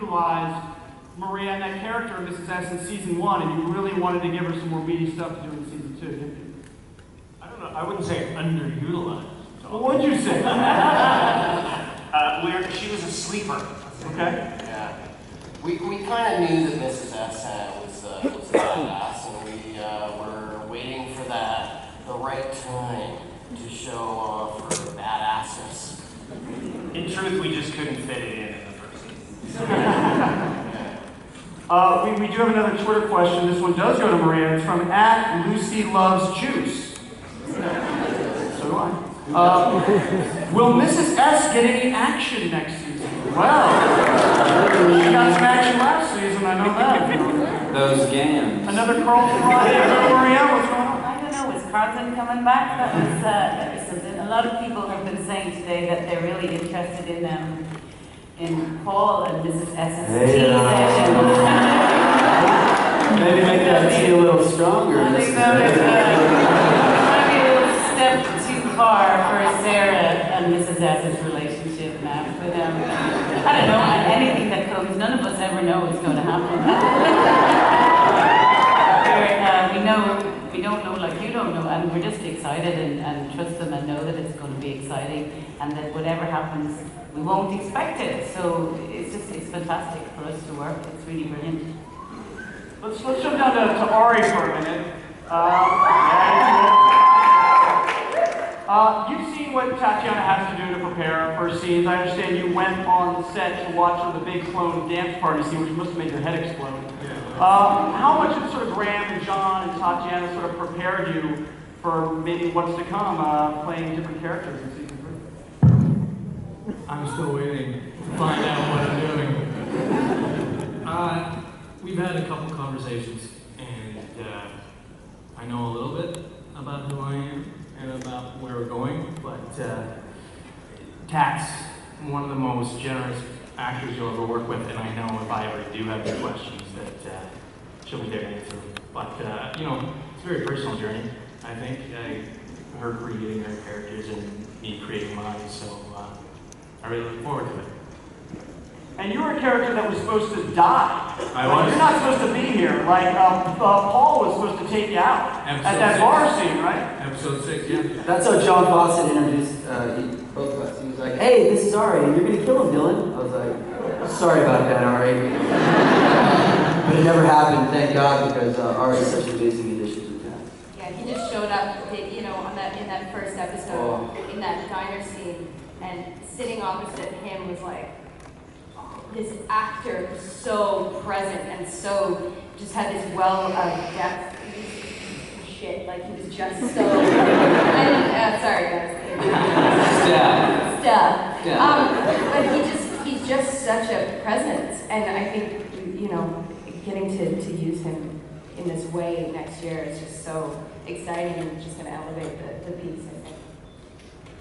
utilized Maria and that character of Mrs. S in season 1, and you really wanted to give her some more meaty stuff to do in season 2, didn't you? I don't know. I wouldn't say underutilized. Well, what'd you say? She was a sleeper. Okay. Yeah. We kind of knew that Mrs. S was a badass, and we were waiting for the right time to show off her badassness. In truth, we just couldn't fit it in the first season. We do have another Twitter question. This one does go to Maria. It's from @LucyLovesJuice. So do I. Will Mrs. S get any action next season? Well, she got some action last season, I know that. Those games. Another Carlton Maria, what's going on? I don't know, is Carlton coming back? That was something. A lot of people have been saying today that they're really interested in Paul and Mrs. S's tea session. Maybe make that tea a little stronger. I think that might be a little step too far for Sarah and Mrs. S's relationship now. But I don't know, anything that comes, none of us ever know what's going to happen. We don't know like you don't know, and we're just excited and trust them and know that it's going to be exciting, and that whatever happens, we won't expect it. So it's fantastic for us to work. It's really brilliant. Let's jump down to Ari for a minute. You've seen what Tatiana has to do to prepare for scenes. I understand you went on the set to watch the big clone dance party scene, which must have made your head explode. How much of sort of Graham and John and Tatiana sort of prepared you for maybe what's to come, playing different characters in season 3? I'm still waiting to find out what I'm doing. We've had a couple conversations, and I know a little bit about who I am and about where we're going, but Tat's one of the most generous actors you'll ever work with, and I know if I ever do have any questions that she'll be there to answer. But, you know, it's a very personal journey, I think. Her creating her characters and me creating mine, so I really look forward to it. And you were a character that was supposed to die. I was. You're not supposed to be here. Like, Paul was supposed to take you out at that bar scene, right? Episode 6, yeah. That's how John Fawcett introduced both of us. He was like, "Hey, this is Ari, and you're gonna kill him, Dylan." I was like, "Sorry about that, Ari." But it never happened, thank God, because Ari is such an amazing addition to the cast. Yeah, he just showed up, you know, in that first episode, in that diner scene, and sitting opposite him was like, this actor was so present and so just had this well of depth. Shit, like he was just so. Sorry guys. Stuff. But he's just such a presence, and I think, you know, getting to use him in this way next year is just so exciting, and it's just going to elevate the piece, I think.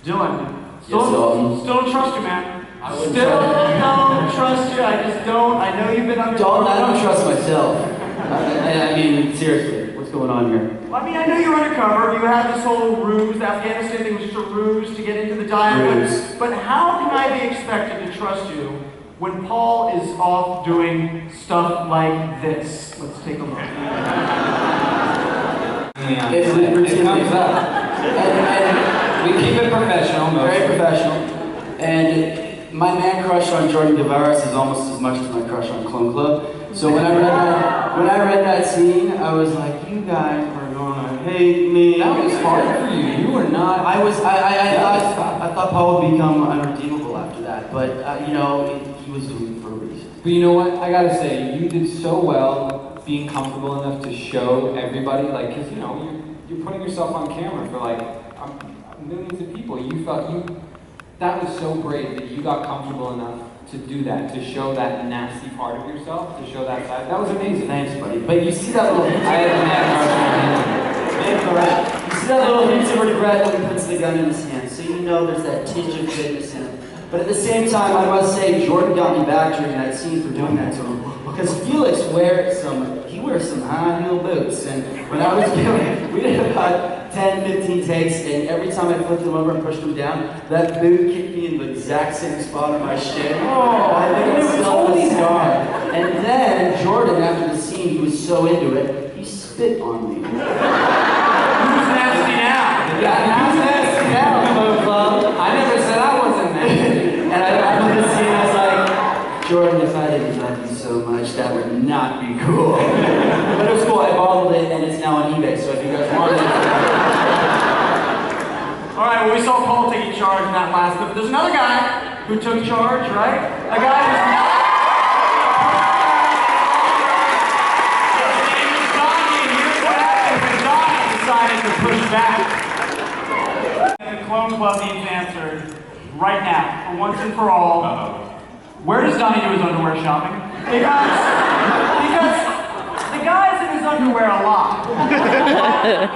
Dylan, still don't trust you, man. Still don't trust you. I just don't. I know you've been under. I don't trust myself. I mean, seriously, what's going on here? I mean, I know you're undercover. You had this whole ruse. The Afghanistan thing was just a ruse to get into the diet. But how can I be expected to trust you when Paul is off doing stuff like this? Let's take a look. It comes up. And we keep it professional, very professional. And my man crush on Jordan Devaris is almost as much as my crush on Clone Club. So when I read that scene, I was like, you guys are gonna hate me. That was hard for you. You were not. I thought Paul would become unredeemable after that, but you know, he was doing it for a reason. But you know what? I gotta say, you did so well being comfortable enough to show everybody, like, cause you know, you're putting yourself on camera for like millions of people. You felt that was so brave that you got comfortable enough to do that, to show that nasty part of yourself, to show that side. That was amazing. Thanks, buddy. But you see that little hint. I had a You see that little hint of regret when he puts the gun in his hand, so you know there's that tinge of goodness in it. But at the same time, I must say, Jordan got me back during that scene for doing that to him. Because Felix wears some high heel boots, and when I was doing, we did about 10, 15 takes, and every time I flipped him over and pushed him down, that boot kicked me in the exact same spot on my shin. Oh, I think it's still a scar. so into it, he spit on me. Who's nasty now? Yeah, who's nasty now, Clone Club? I never said I wasn't nasty. And I looked at the scene, I was like, Jordan, if I didn't love you so much, that would not be cool. But it was cool, I bottled it, and it's now on eBay, so if you guys want it. All right, well, we saw Paul taking charge in that last clip. There's another guy who took charge, right? A guy who's not... His name is Donnie, and here's what happened when Donnie decided to push back. The Clone Club needs answered right now, for once and for all. Where does Donnie do his underwear shopping? Because the guy's in his underwear a lot.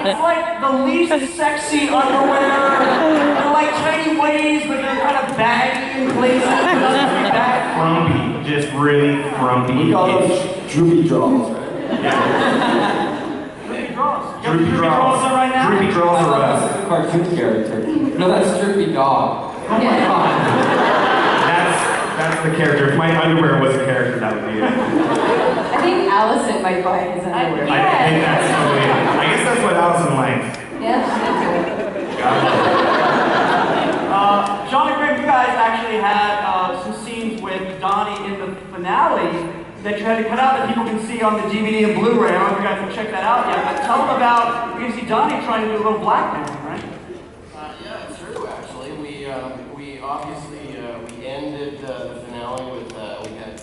It's like the least sexy underwear. They're like tiny whities, but they're kind of baggy in places. Frumpy, just really frumpy. We call those droopy draws, right? Droopy draws. Droopy draws. On right now? Droopy draws are us. That's a cartoon character. No, that's Droopy Dog. Oh my god. That's the character. If my underwear was a character, that would be it. I think Allison might buy his underwear. I think that's totally it. I guess that's what Allison likes. Yeah, she John and Graham, you guys actually had some scenes with Donnie in the finale that you had to cut out that people can see on the DVD and Blu-ray. I don't know if you guys have checked that out yet, but tell them about, you can see Donnie trying to do a little blackmailing, right? Yeah, it's true, actually. We obviously, we ended the finale with, we had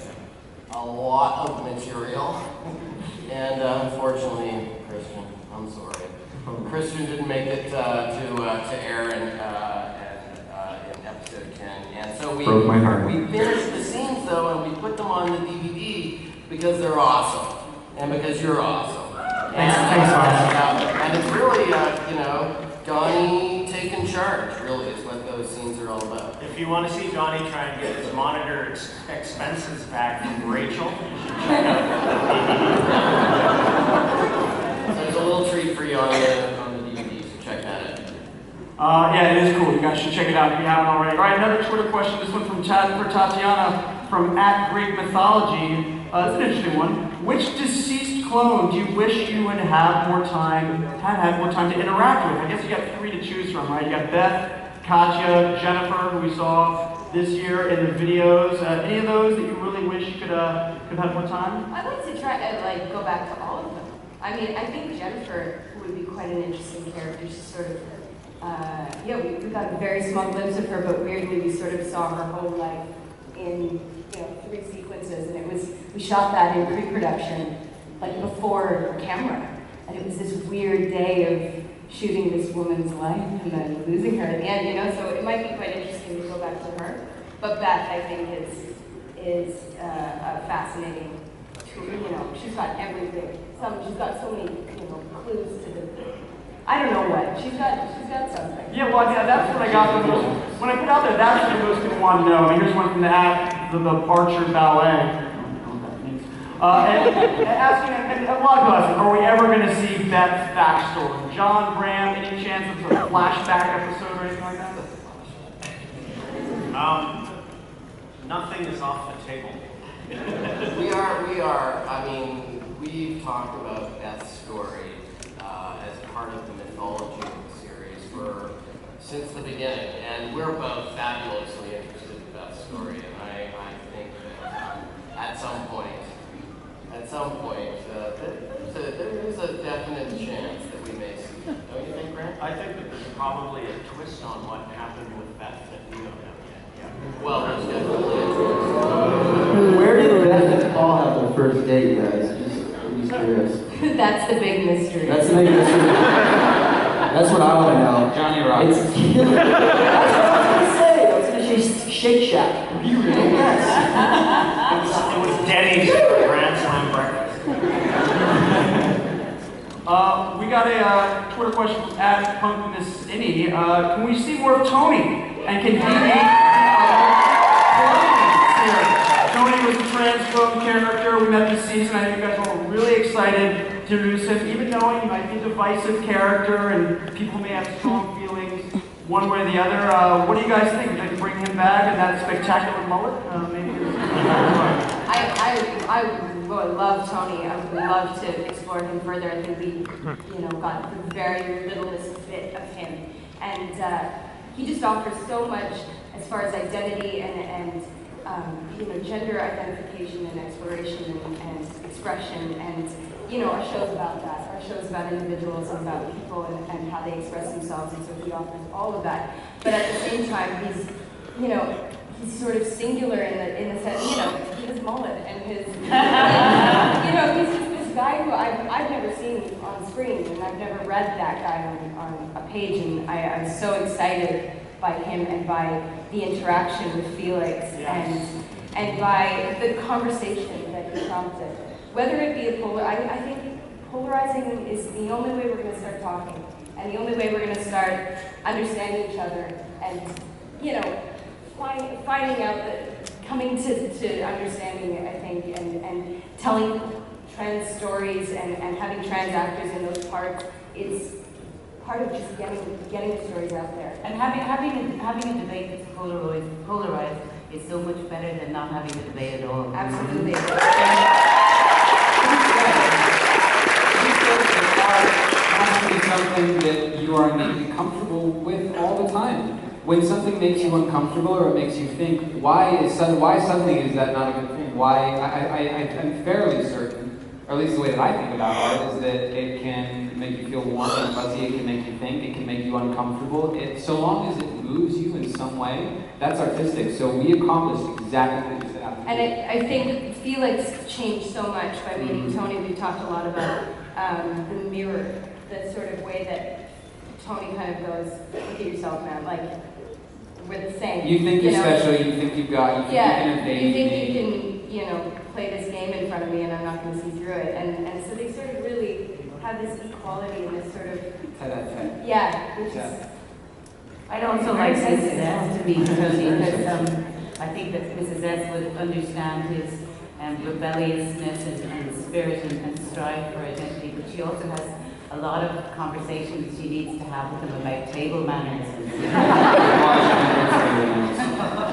a lot of material. And unfortunately, Christian, I'm sorry. Christian didn't make it to air in episode 10. And so Broke my heart. we finished the scenes, though, and we put them on the DVD because they're awesome. And because you're awesome. Thanks, Fox. And it's really, you know, Donnie taking charge, really, is what those scenes are all about. If you want to see Donnie try and get his monitor expenses back from Rachel, you should check out So there's a little treat for you on the DVD, so check that out. Yeah, it is cool. You guys should check it out if you haven't already. All right, another Twitter question. This one from Tatiana from @Greek_Mythology. It's an interesting one. Which deceased clone do you wish you would have more time, had more time to interact with? I guess you got 3 to choose from, right? You got Beth, Katya, Jennifer, who we saw this year in the videos. Any of those that you really wish you could have had more time? I'd like to try and go back to all of them. I mean, I think Jennifer would be quite an interesting character. She's sort of, yeah, we got a very small glimpse of her, but weirdly we sort of saw her whole life in 3 sequences, and we shot that in pre-production, like before camera, and it was this weird day of shooting this woman's life and then losing her at the end, so it might be quite interesting to go back to her. But Beth, I think, is a fascinating tool. She's got everything. She's got so many, clues to the. I don't know what. She's got something. Yeah, well, yeah, that's what I got the most. When I put out there, that's what most people want to know. I mean, here's one from the Archer Ballet. I don't know what that means. And asking, and a lot of people asking, are we ever going to see Beth's backstory? John, Graham, any chance of a flashback episode or anything like that? nothing is off the table. We are. I mean, we've talked about Beth's story as part of the mythology of the series since the beginning, and we're both fabulously interested in Beth's story, and I think that at some point, there is a definite chance that we may see that. Don't you think, Grant? I think that there's probably a twist on what happened with Beth that we don't know yet. Yeah. Well, there's definitely a twist. Where did Beth and Paul have their first date, guys? Just curious. That's the big mystery. That's the big mystery. That's what I want to know. Johnny Rockets. It's killing. That's what I was going to say. I was going to say Shake Shack. Are you really? Yes. It was Denny's for Grand Slam breakfast. We got a Twitter question from @PunkMissInny. Can we see more of Tony? And can he be here? Tony was a transphobe character we met this season. I think you guys were all really excited to introduce him, even knowing he might be a divisive character and people may have strong feelings one way or the other. What do you guys think? Would they bring him back and that spectacular mullet? Maybe. I I love Tony. I would love to explore him further. I think we, got the very littlest bit of him, and he just offers so much as far as identity and gender identification and exploration and expression, and our show's about that. Our show's about individuals and about people and how they express themselves, and so he offers all of that. But at the same time, he's sort of singular in the sense, his mullet and his, he's just this guy who I've never seen on screen, and I've never read that guy on a page, and I'm so excited by him and by the interaction with Felix and by the conversation that he prompted. Whether it be I think polarizing is the only way we're going to start talking, and the only way we're going to start understanding each other, and finding out that coming to understanding, I think, and telling trans stories and having trans actors in those parts is part of just getting the stories out there. And having a debate that's polarized is so much better than not having a debate at all. Absolutely. Has to be something that you are innately comfortable with all the time. When something makes you uncomfortable or it makes you think, why suddenly is that not a good thing? I'm fairly certain, or at least the way that I think about art, is that it can make you feel warm and fuzzy, it can make you think, it can make you uncomfortable. So long as it moves you in some way, that's artistic. So we accomplished exactly what we set out to do. And I think Felix changed so much by meeting Tony. We talked a lot about the mirror, the sort of way that Tony kind of goes, look at yourself, man, like, we're the same. You think you're special, you think you can evade you think me. you can, play this game in front of me and I'm not going to see through it. And so they sort of really have this equality and this sort of, which is... I'd also like Mrs. S to meet Tony, because I think that Mrs. S would understand his rebelliousness and spirit and strive for identity, but she also has a lot of conversations she needs to have with him about table manners.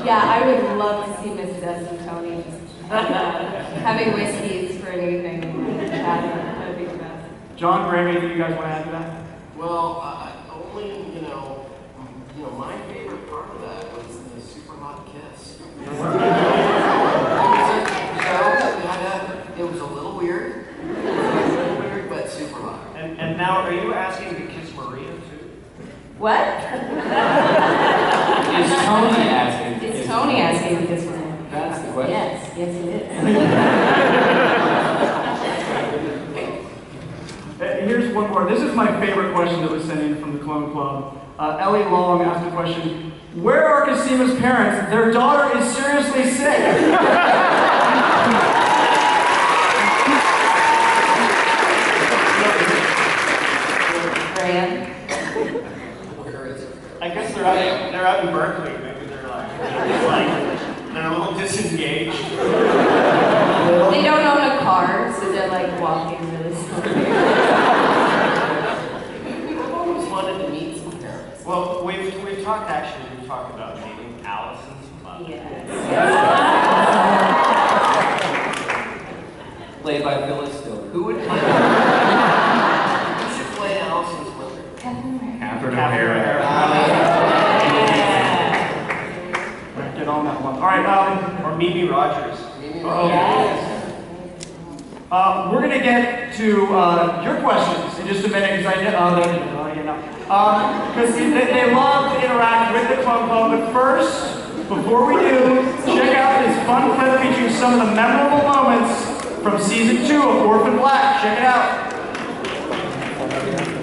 Yeah, I would love to see Mrs. S and Tony having whiskeys for an evening and chatting. That would be the best. John, Graham, anything you guys want to add to that? Well, only, my favorite part of that was the super hot kiss. It was a little weird, but super hot. And now, are you asking to kiss Maria too? What? Is Tony asking? It's Tony asking this one. That's the question. Yes, it is. Here's one more. This is my favorite question that was sent in from the Clone Club. Ellie Long asked a question. Where are Casima's parents? Their daughter is seriously sick. I guess they're out in Berkeley. Maybe they're a little disengaged. They don't own a car, so they're like walking really slowly. I've always wanted to meet some parents. Well, we've talked about meeting Allison's mother. Yes. Played by Phyllis Diller. Who would play Who should play Allison's mother? Catherine O'Hara. Get on that one. All right, Or Mimi Rogers. we're going to get to your questions in just a minute because they love to interact with the Clone Club. But first, before we do, check out this fun clip featuring some of the memorable moments from season 2 of Orphan Black. Check it out.